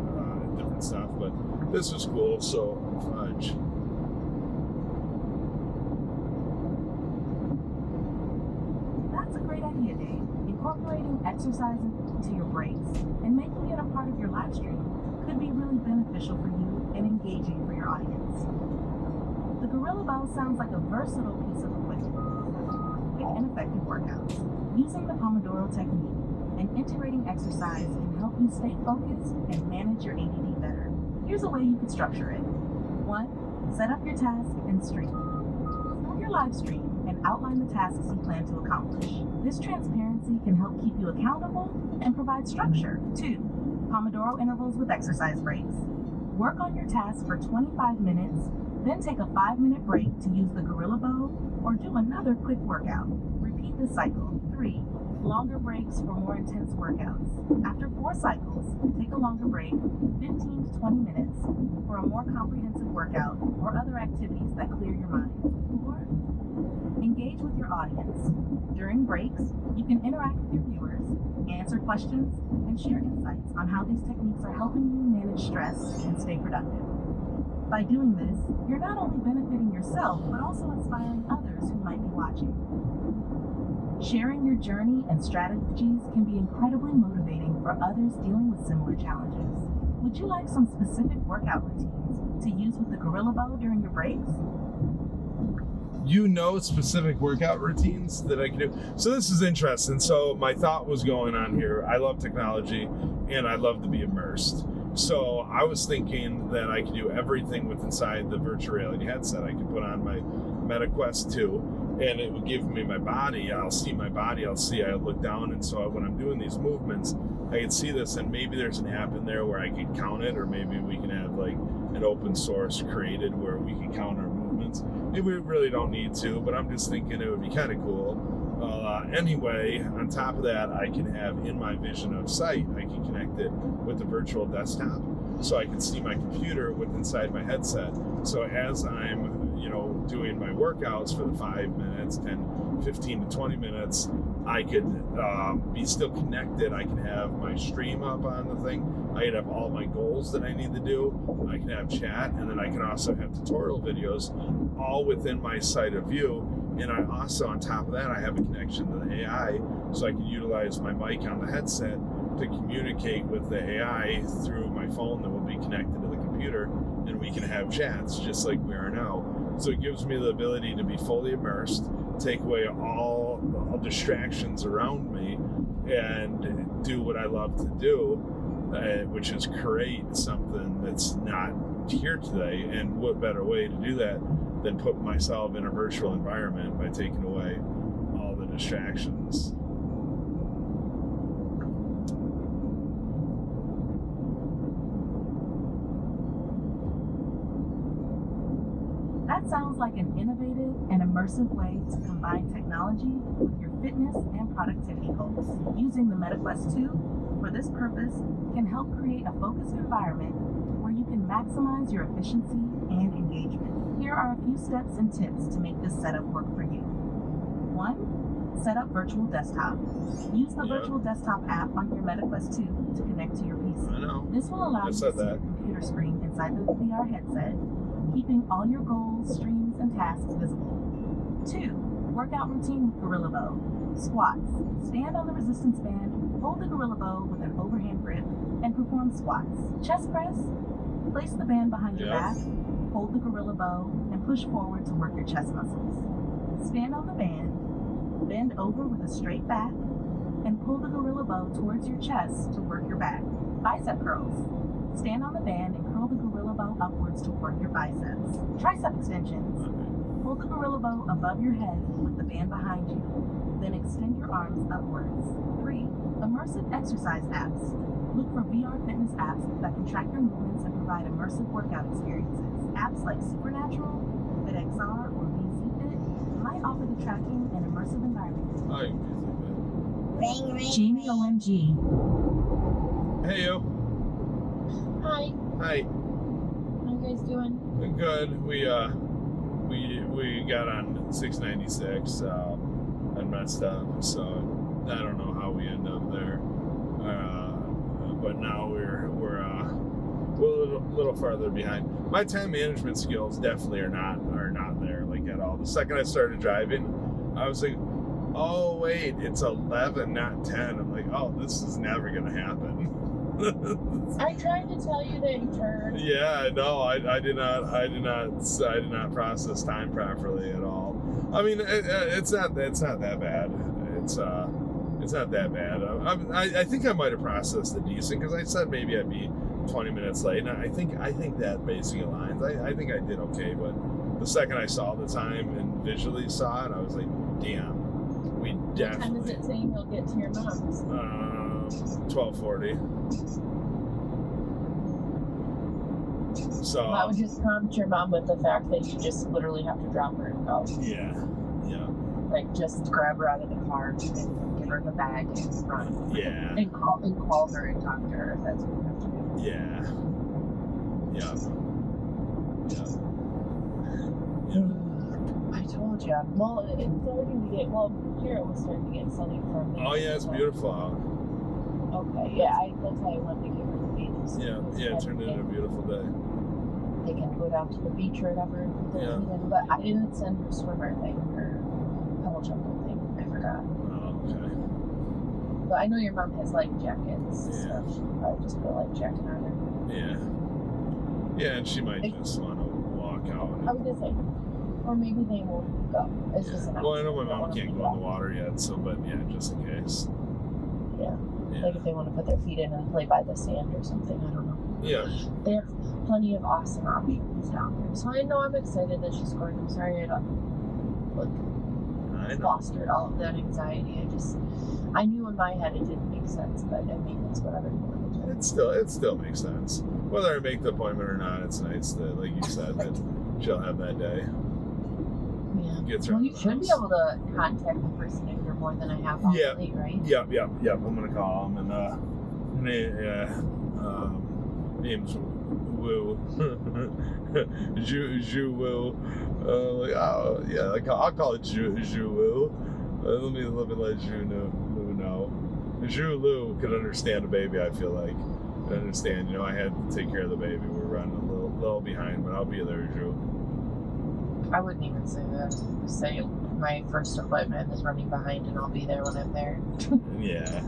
different stuff, but this is cool. So fudge. That's a great idea, Dave. Incorporating exercise into your breaks and making it a part of your live stream could be really beneficial for you and engaging for your audience. The Gorilla Bow sounds like a versatile piece of equipment. Quick and effective workouts. Using the Pomodoro Technique and integrating exercise can help you stay focused and manage your ADD better. Here's a way you could structure it. 1. Set up your task and stream. Start your live stream and outline the tasks you plan to accomplish. This transparency can help keep you accountable and provide structure. 2. Pomodoro intervals with exercise breaks. Work on your task for 25 minutes, then take a 5-minute break to use the Gorilla Bow or do another quick workout. Repeat this cycle. 3. Longer breaks for more intense workouts. After 4 cycles, take a longer break, 15 to 20 minutes, for a more comprehensive workout or other activities that clear your mind. 4. Engage with your audience. During breaks, you can interact with your viewers, answer questions, and share insights on how these techniques are helping you manage stress and stay productive. By doing this, you're not only benefiting yourself, but also inspiring others who might be watching. Sharing your journey and strategies can be incredibly motivating for others dealing with similar challenges. Would you like some specific workout routines to use with the Gorilla Bow during your breaks? You know, specific workout routines that I can do. So this is interesting. So my thought was going on here. I love technology and I love to be immersed. So I was thinking that I could do everything with inside the virtual reality headset. I could put on my MetaQuest 2 and it would give me my body. I'll see my body. I look down, and so when I'm doing these movements, I can see this, and maybe there's an app in there where I could count it, or maybe we can have like an open source created where we can count our movements. Maybe we really don't need to, but I'm just thinking it would be kind of cool. Anyway, on top of that, I can have in my vision of sight, I can connect it with the virtual desktop, so I can see my computer with inside my headset. So as I'm, doing my workouts for the 5 minutes, 10, 15 to 20 minutes, I could be still connected. I can have my stream up on the thing. I can have all my goals that I need to do. I can have chat, and then I can also have tutorial videos all within my site of view. And I also, on top of that, I have a connection to the AI, so I can utilize my mic on the headset to communicate with the AI through my phone that will be connected to the computer, and we can have chats just like we are now. So it gives me the ability to be fully immersed, take away all distractions around me, and do what I love to do, which is create something that's not here today. And what better way to do that than put myself in a virtual environment by taking away all the distractions. That sounds like an innovative and immersive way to combine technology with your fitness and productivity goals. Using the MetaQuest 2 for this purpose can help create a focused environment where you can maximize your efficiency and engagement. Here are a few steps and tips to make this setup work for you. 1. Set up virtual desktop. Use the virtual desktop app on your MetaQuest 2 to connect to your PC. I know. This will allow you to see your computer screen inside the VR headset, keeping all your goals, streams, and tasks visible. 2. Workout routine with Gorilla Bow. Squats. Stand on the resistance band Hold the gorilla bow with an overhand grip and perform squats. Chest press. Place the band behind your back. Hold the gorilla bow and push forward to work your chest muscles. Stand on the band. Bend over with a straight back and pull the gorilla bow towards your chest to work your back. Bicep curls. Stand on the band and curl the gorilla bow upwards to work your biceps. Tricep extensions. Hold the gorilla bow above your head with the band behind you. Then extend your arms upwards. 3. Immersive exercise apps. Look for VR fitness apps that can track your movements and provide immersive workout experiences. Apps like Supernatural, FitXR, or VZFit might offer the tracking and immersive environment. Ring, ring, Jamie ring. OMG. Hey, yo. Hi. Hi. How you guys doing? Good. We got on 696 and messed up, so I don't know how we end up there. But now we're a little farther behind. My time management skills definitely are not there, like, at all. The second I started driving, I was like, oh wait, it's 11, not 10. I'm like, oh, this is never gonna happen. I tried to tell you that you turned. Yeah, no, I did not process time properly at all. I mean, it's not that bad. It's not that bad. I think I might have processed it decent, because I said maybe I'd be 20 minutes late, and I think that basically aligns. I think I did okay, but the second I saw the time and visually saw it, I was like, damn, we definitely. What time is it saying you'll get to your mom's? 12:40. So I would just prompt your mom with the fact that you just literally have to drop her and go. yeah. Like, just grab her out of the car and give her the bag and run. Yeah. And call her and talk to her if that's what you have to do. Yeah. I told you. Well, it's starting to get, here it was starting to get sunny for me. Oh yeah, it's beautiful out. Okay, yeah, that's why I wanted to give her the babies. Yeah, it turned into a beautiful day. They can go down to the beach or whatever. Yeah. But I didn't send her swimmer thing, her pebble jumping thing. I forgot. Oh, okay. But I know your mom has life jackets, Yeah. so she could probably just put a life jacket on her. Yeah. Yeah, and she might just want to walk out. I was gonna say, or maybe they won't go. It's just an Well, I know my option. They mom wanna can't be go in the out. water yet, so, but yeah, just in case. Yeah. Yeah. Like if they want to put their feet in and play by the sand or something, I don't know. Yeah. They have plenty of awesome options down there. So I know I'm excited that she's going. I'm sorry I I know. fostered all of that anxiety. I knew in my head it didn't make sense, but I mean, it's whatever you want to do. It still makes sense. Whether I make the appointment or not, it's nice that, like you said, that she'll have that day. Yeah. Gets her Well, out you of the should be house. able to contact the person if you're more than a half hour Yeah. late, right? Yep. I'm gonna call him and name's Woo. Ju Woo. Like, oh yeah, like I'll call it Ju Woo. Let me let Ju know. Ju Lu could understand a baby. I feel like understand. I had to take care of the baby. We're running a little behind, but I'll be there, Ju. I wouldn't even say that. Just say my first appointment is running behind and I'll be there when I'm there. Yeah,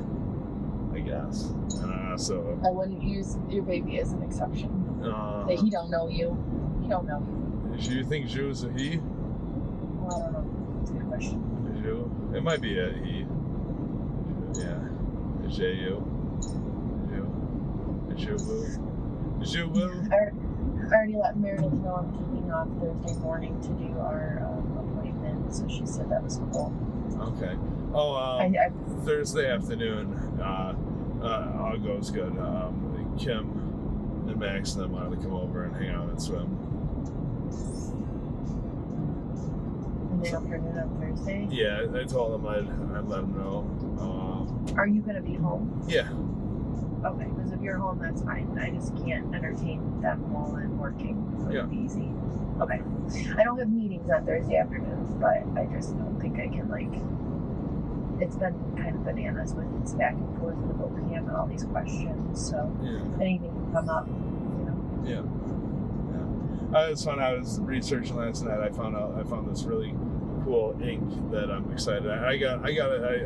I guess. So. I wouldn't use your baby as an exception. Say he don't know you. He don't know you. Do you think Ju's a he? Well, I don't know. That's a good question. Ju? It might be a he. Yeah. Ju. Ju. I already let Meredith know I'm keeping off Thursday morning to do our appointment, so she said that was cool. Okay. Oh, Thursday afternoon, all goes good. Kim and Max and them wanted to come over and hang out and swim. In the afternoon on Thursday? Yeah, I told them I'd let them know. Are you going to be home? Yeah. Okay, because if you're home, that's fine. I just can't entertain them while I'm working. So it'd be easy. Okay. I don't have meetings on Thursday afternoons, but I just don't think I can, it's been kind of bananas with this back and forth with OPM and all these questions, so anything can come up, Yeah. It's fun. I was researching last night. I found this really cool ink that I'm excited. I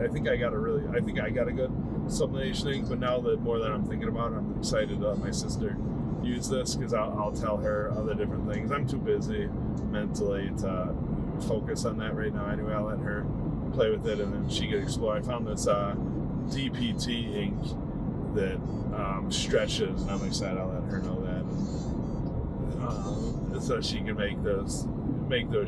think I got a good sublimation, but now that more that I'm thinking about it, I'm excited to let my sister use this because I'll tell her other different things. I'm too busy mentally to focus on that right now. Anyway, I'll let her play with it and then she can explore. I found this DPT ink that stretches, and I'm excited. I'll let her know that, so she can make those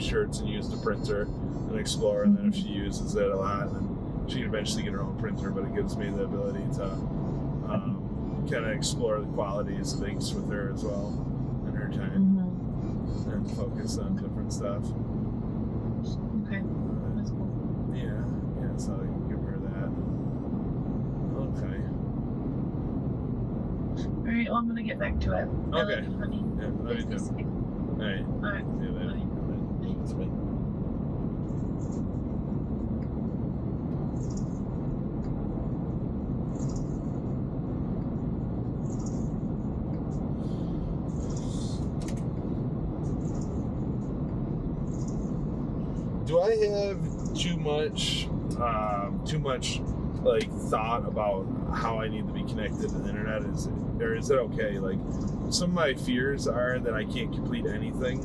shirts and use the printer and explore. And then if she uses it a lot, then she can eventually get her own printer. But it gives me the ability to kind of explore the qualities of inks with her as well in her time, and focus on different stuff. Okay, that's cool. Yeah, so I can give her that. Okay. All right, well, I'm gonna get back to it. I Okay. love you, honey. Yeah, love you too. All right. All right. See you later. Bye. Thanks, bye. Do I have too much like thought about how I need to be connected to the internet? Is it okay? Like, some of my fears are that I can't complete anything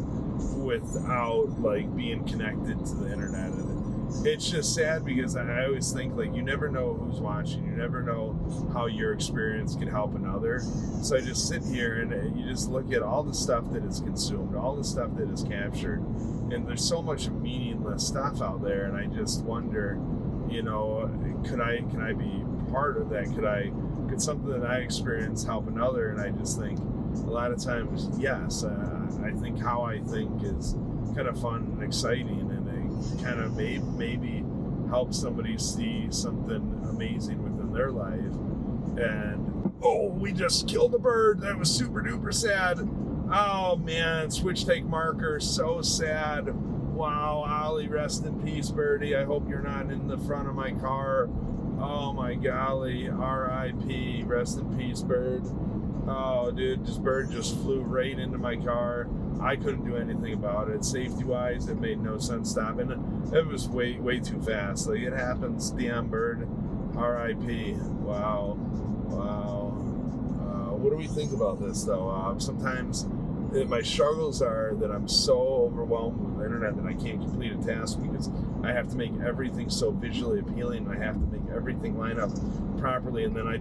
without like being connected to the internet, and it's just sad because I always think like you never know who's watching, you never know how your experience can help another. So I just sit here and you just look at all the stuff that is consumed, all the stuff that is captured, and there's so much meaningless stuff out there, and I just wonder, you know, can I be part of that? Could something that I experience help another? And I just think a lot of times, yes. I think how I think is kind of fun and exciting, and it kind of maybe help somebody see something amazing within their life. And we just killed a bird. That was super duper sad. Oh man, switch take marker, so sad. Wow, Ollie, rest in peace, birdie. I hope you're not in the front of my car. Oh my golly, R.I.P. Rest in peace, bird. Oh, dude, this bird just flew right into my car. I couldn't do anything about it. Safety-wise, it made no sense stopping. It was way too fast. Like, it happens. Damn bird. R.I.P. Wow. What do we think about this, though? Sometimes my struggles are that I'm so overwhelmed with the internet that I can't complete a task because I have to make everything so visually appealing. I have to make everything line up properly, and then I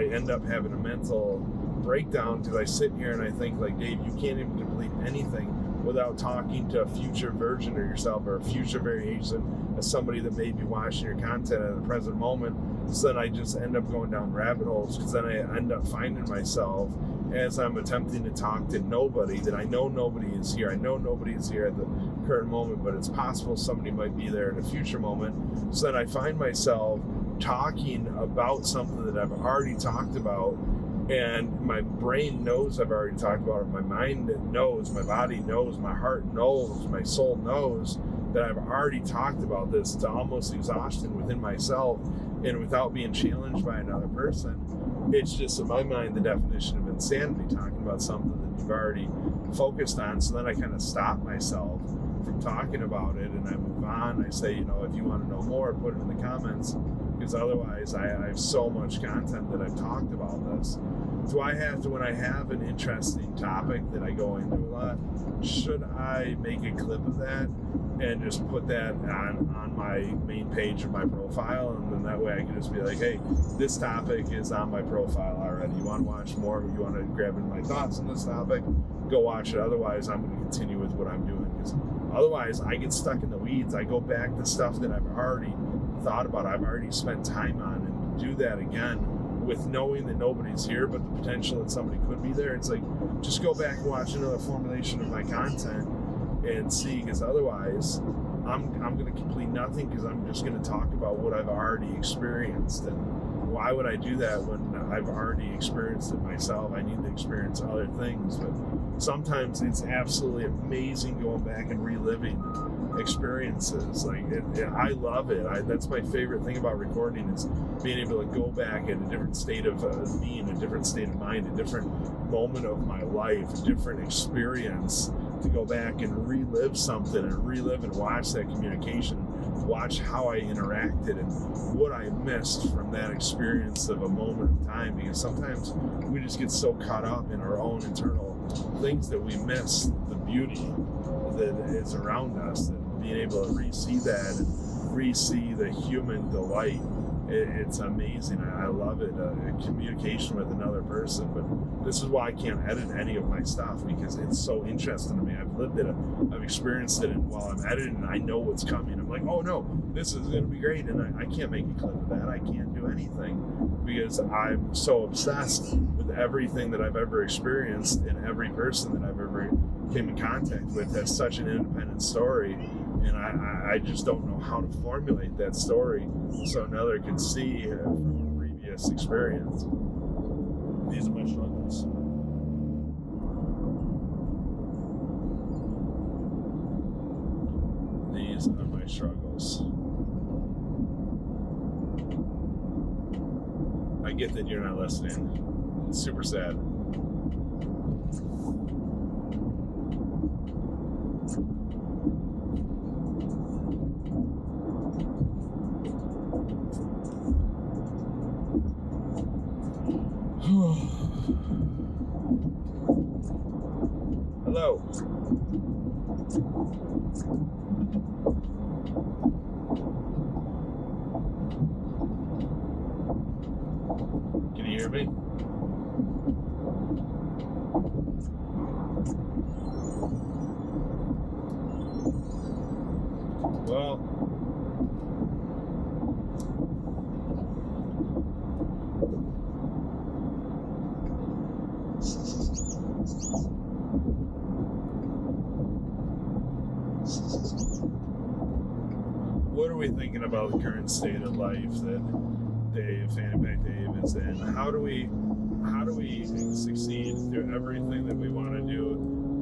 end up having a mental breakdown because I sit here and I think, like, Dave, you can't even complete anything without talking to a future version of yourself or a future variation of somebody that may be watching your content at the present moment. So then I just end up going down rabbit holes because then I end up finding myself as I'm attempting to talk to nobody, that I know nobody is here. I know nobody is here at the current moment, but it's possible somebody might be there at a future moment. So then I find myself talking about something that I've already talked about, and my brain knows I've already talked about it. My mind knows, my body knows, my heart knows, my soul knows that I've already talked about this to almost exhaustion within myself and without being challenged by another person. It's just, in my mind, the definition of insanity, talking about something that you've already focused on. So then I kind of stop myself from talking about it and I move on. I say, you know, if you want to know more, put it in the comments, because otherwise I have so much content that I've talked about this. Do I have to, when I have an interesting topic that I go into a lot, should I make a clip of that and just put that on my main page of my profile? And then that way I can just be like, hey, this topic is on my profile already. You want to watch more? You want to grab in my thoughts on this topic? Go watch it. Otherwise, I'm going to continue with what I'm doing, because otherwise I get stuck in the weeds. I go back to stuff that I've already thought about, I've already spent time on, and do that again with knowing that nobody's here, but the potential that somebody could be there. It's like, just go back and watch another formulation of my content and see, because otherwise I'm going to complete nothing, because I'm just going to talk about what I've already experienced. And why would I do that when I've already experienced it myself? I need to experience other things. But sometimes it's absolutely amazing going back and reliving experiences. Like, I love it. That's my favorite thing about recording, is being able to go back in a different state of being, a different state of mind, a different moment of my life, a different experience, to go back and relive something and relive and watch that communication, watch how I interacted and what I missed from that experience of a moment of time, because sometimes we just get so caught up in our own internal things that we miss the beauty that is around us, and being able to re-see that and re-see the human delight. It's amazing. I love it. Communication with another person. But this is why I can't edit any of my stuff, because it's so interesting to me. I've lived it. I've experienced it. And while I'm editing, I know what's coming. I'm like, oh no, this is going to be great. And I can't make a clip of that. I can't do anything because I'm so obsessed with everything that I've ever experienced, and every person that I've ever came in contact with has such an independent story. And I just don't know how to formulate that story so another can see from a previous experience. These are my struggles. These are my struggles. I get that you're not listening. It's super sad. Hello. Can you hear me? Well, what are we thinking about the current state of life that Fanny Pack Dave is in? How do we succeed through everything that we want to do,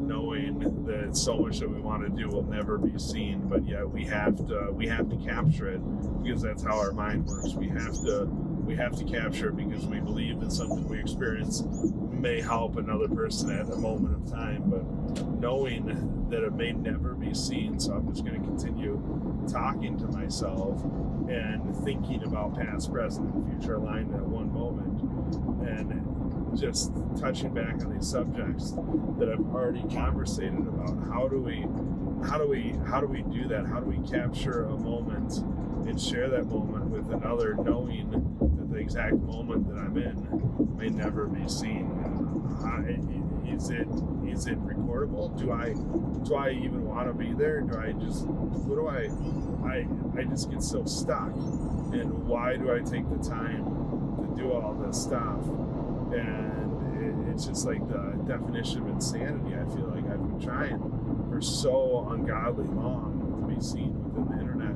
knowing that so much that we want to do will never be seen, but yet we have to capture it, because that's how our mind works. We have to capture it because we believe that something we experience may help another person at a moment of time, but knowing that it may never be seen. So I'm just going to continue talking to myself and thinking about past, present, and future aligned at one moment, and just touching back on these subjects that I've already conversated about. How do we do that? How do we capture a moment and share that moment with another, knowing that the exact moment that I'm in may never be seen? Is it recordable? Do I even want to be there? I just get so stuck. And why do I take the time to do all this stuff? And it's just like the definition of insanity. I feel like I've been trying for so ungodly long to be seen within the internet.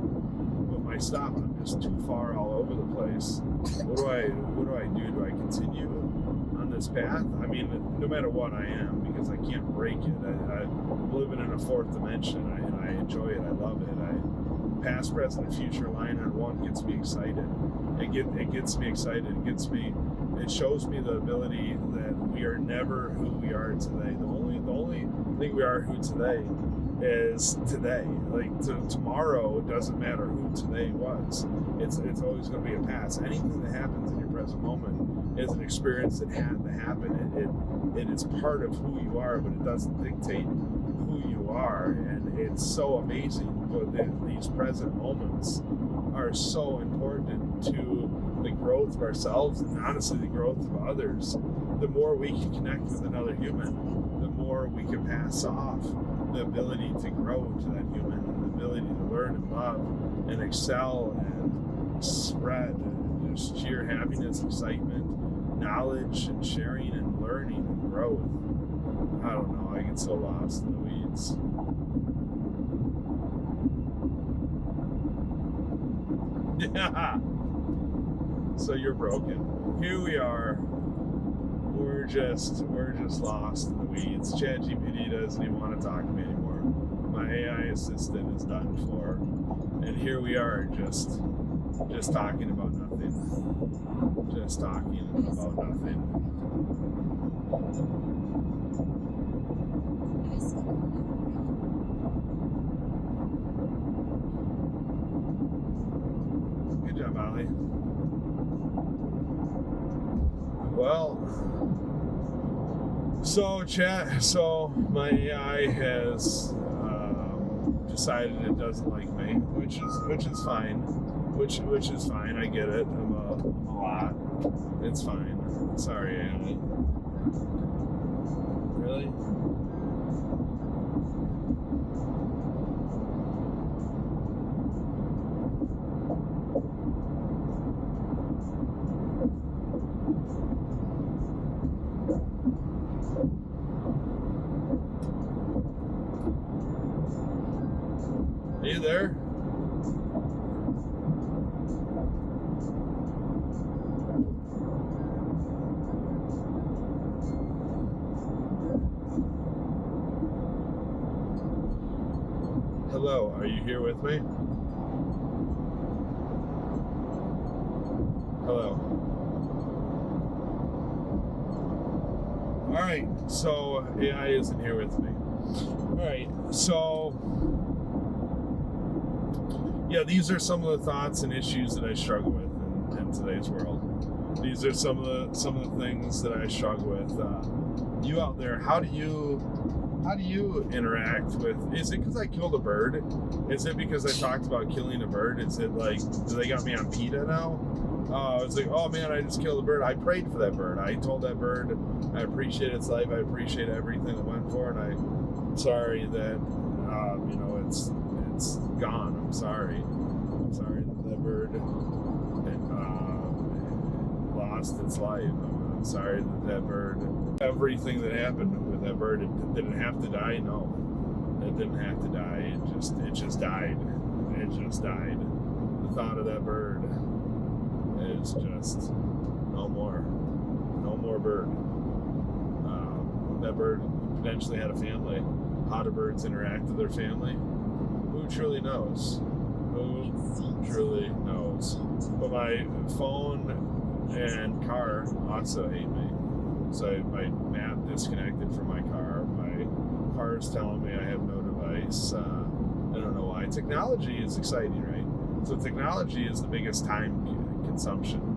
But my stuff, I'm just too far all over the place. What do I do? Do I continue on this path? I mean, no matter what I am, because I can't break it. I'm living in a fourth dimension, and I enjoy it. I love it. Past, present, and future line on one gets me excited. It gets me excited. It shows me the ability that we are never who we are today. The only thing we are who today is today. Like tomorrow, it doesn't matter who today was. It's always going to be a past. Anything that happens in your present moment is an experience that had to happen. It is part of who you are, but it doesn't dictate who you are. And it's so amazing. But these present moments are so important to the growth of ourselves, and honestly the growth of others. The more we can connect with another human, the more we can pass off the ability to grow to that human, and the ability to learn and love and excel and spread just sheer happiness, excitement, knowledge, and sharing and learning and growth. I don't know, I get so lost in the weeds. Yeah. So you're broken. Here we are. We're just lost in the weeds. ChatGPT doesn't even want to talk to me anymore. My AI assistant is done for. And here we are, just talking about nothing. Just talking about nothing. So chat. So my AI has decided it doesn't like me, which is fine. Which is fine. I get it. I'm a lot. It's fine. Sorry, AI. Really? Are you there? Hello, are you here with me? Hello. Alright, so AI isn't here with me. Alright, so yeah, these are some of the thoughts and issues that I struggle with in today's world. These are some of the things that I struggle with. You out there, how do you interact with? Is it because I killed a bird? Is it because I talked about killing a bird? Is it like, do they got me on PETA now? It's like, oh man, I just killed a bird. I prayed for that bird. I told that bird I appreciate its life. I appreciate everything that went for it. And I'm sorry that it's gone. I'm sorry that bird lost its life. I'm sorry that bird, everything that happened with that bird, it didn't have to die. No, it didn't have to die. It just died. It just died. The thought of that bird is just no more bird. That bird potentially had a family. How do birds interact with their family? Who truly knows? Who truly knows? But my phone and car also hate me. So my map disconnected from my car. My car is telling me I have no device. I don't know why. Technology is exciting, right? So technology is the biggest time consumption.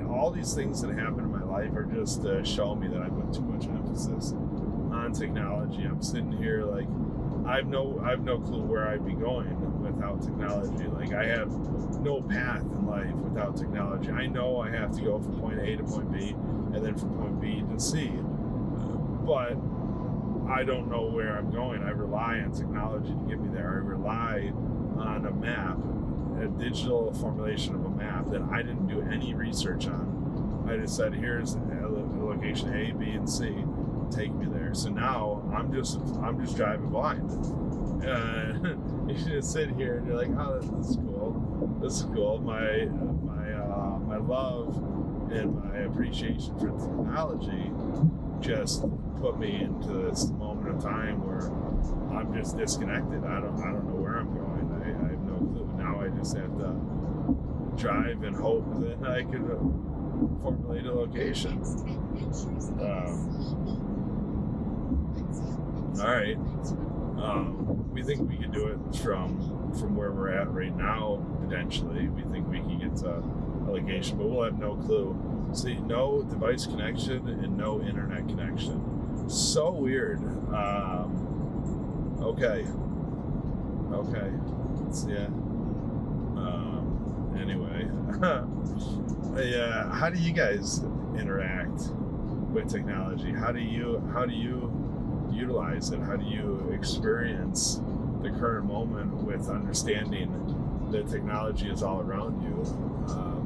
All these things that happen in my life are just showing me that I put too much emphasis on technology. I'm sitting here like I have no clue where I'd be going without technology. Like I have no path in life without technology. I know I have to go from point A to point B and then from point B to C, but I don't know where I'm going. I rely on technology to get me there. I rely on a map, a digital formulation of a map that I didn't do any research on. I just said, here's a location A, B, and C. Take me there. So now I'm just driving blind. You just sit here and you're like, oh, this is cool. This is cool. My love and my appreciation for technology just put me into this moment of time where I'm just disconnected. I don't know where I'm going. I have no clue. Now I just have to drive and hope that I could formulate a location. All right. We think we could do it from where we're at right now, potentially. We think we can get to a location, but we'll have no clue. See, no device connection and no internet connection. So weird. Okay. Yeah. Anyway. Yeah. How do you guys interact with technology? How do you utilize it? How do you experience the current moment with understanding that technology is all around you?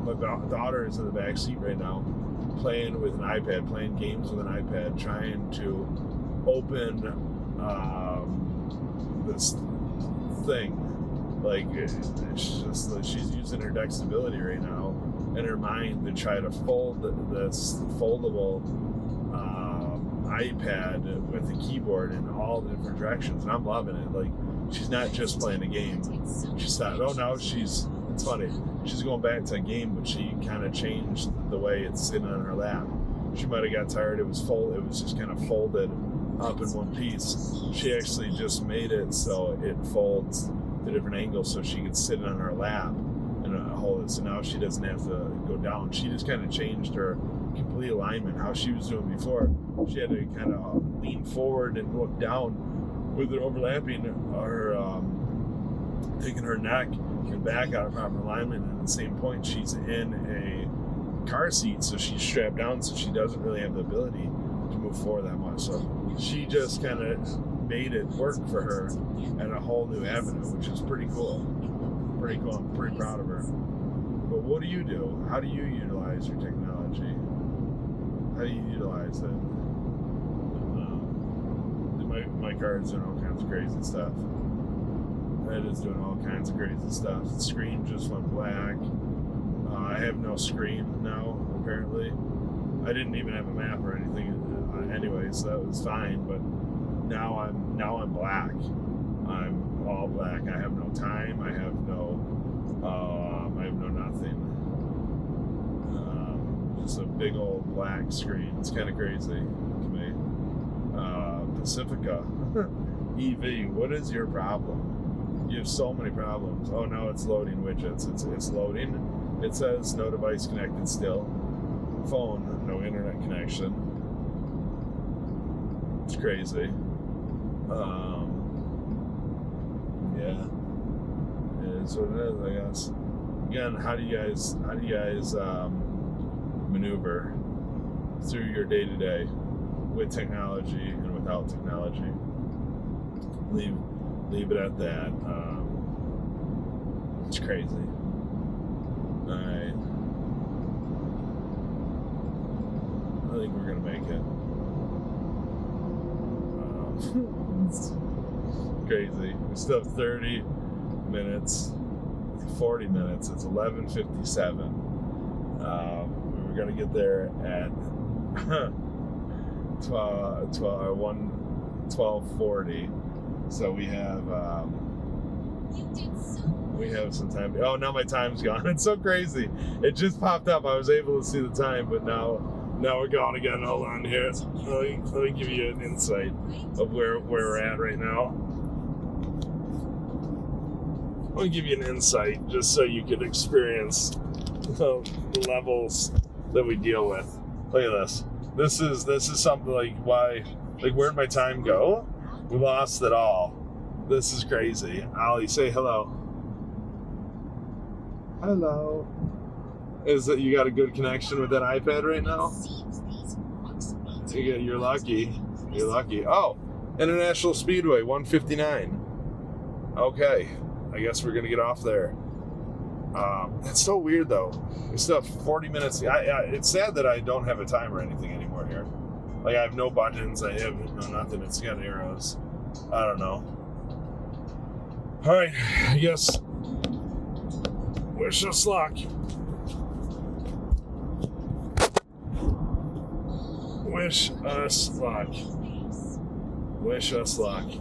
My daughter is in the back seat right now, playing with an iPad, playing games with an iPad, trying to open this thing. Like she's using her dexterity right now in her mind to try to fold this foldable iPad with a keyboard in all the different directions, and I'm loving it. Like, she's not just playing a game. She's not. Oh, now it's funny. She's going back to a game, but she kind of changed the way it's sitting on her lap. She might have got tired. It was just kind of folded up in one piece. She actually just made it so it folds to different angles, so she could sit on her lap and hold it. So now she doesn't have to go down. She just kind of changed her complete alignment, how she was doing before. She had to kind of lean forward and look down with it overlapping her, taking her neck and back out of proper alignment. And at the same point, she's in a car seat, so she's strapped down, so she doesn't really have the ability to move forward that much. So she just kind of made it work for her at a whole new avenue, which is pretty cool. Pretty cool. I'm pretty proud of her. But what do you do? How do you utilize your technology? How do you utilize it? My card's doing all kinds of crazy stuff. It is doing all kinds of crazy stuff. The screen just went black. I have no screen now, apparently. I didn't even have a map or anything anyway, so that was fine. But now I'm black. I'm all black. I have no time. I have no nothing. Just a big old black screen. It's kind of crazy to me. Pacifica EV. What is your problem? You have so many problems. Oh, now it's loading widgets. It's loading. It says no device connected still. Phone, no internet connection. It's crazy. Yeah. It is what it is, I guess. Again, how do you guys maneuver through your day-to-day with technology and without technology? Leave it at that. It's crazy. Alright. I think we're gonna make it. It's crazy. We still have 30 minutes, 40 minutes. It's 11:57. We're gonna get there at 12:40. So we have some time. Oh, now my time's gone. It's so crazy. It just popped up. I was able to see the time, but now we're gone again. Hold on here. Let me give you an insight of where we're at right now. Let me give you an insight just so you could experience the levels that we deal with. Look at this. This is something like where'd my time go? We lost it all. This is crazy. Ollie, say hello. Hello. Is that you got a good connection with that iPad right now? You're lucky. You're lucky. Oh, International Speedway, 159. Okay, I guess we're gonna get off there. It's so weird though. We still have 40 minutes. It's sad that I don't have a time or anything anymore here. Like I have no buttons. I have nothing. It's got arrows. I don't know. All right, I guess. Wish us luck. Wish us luck. Wish us luck.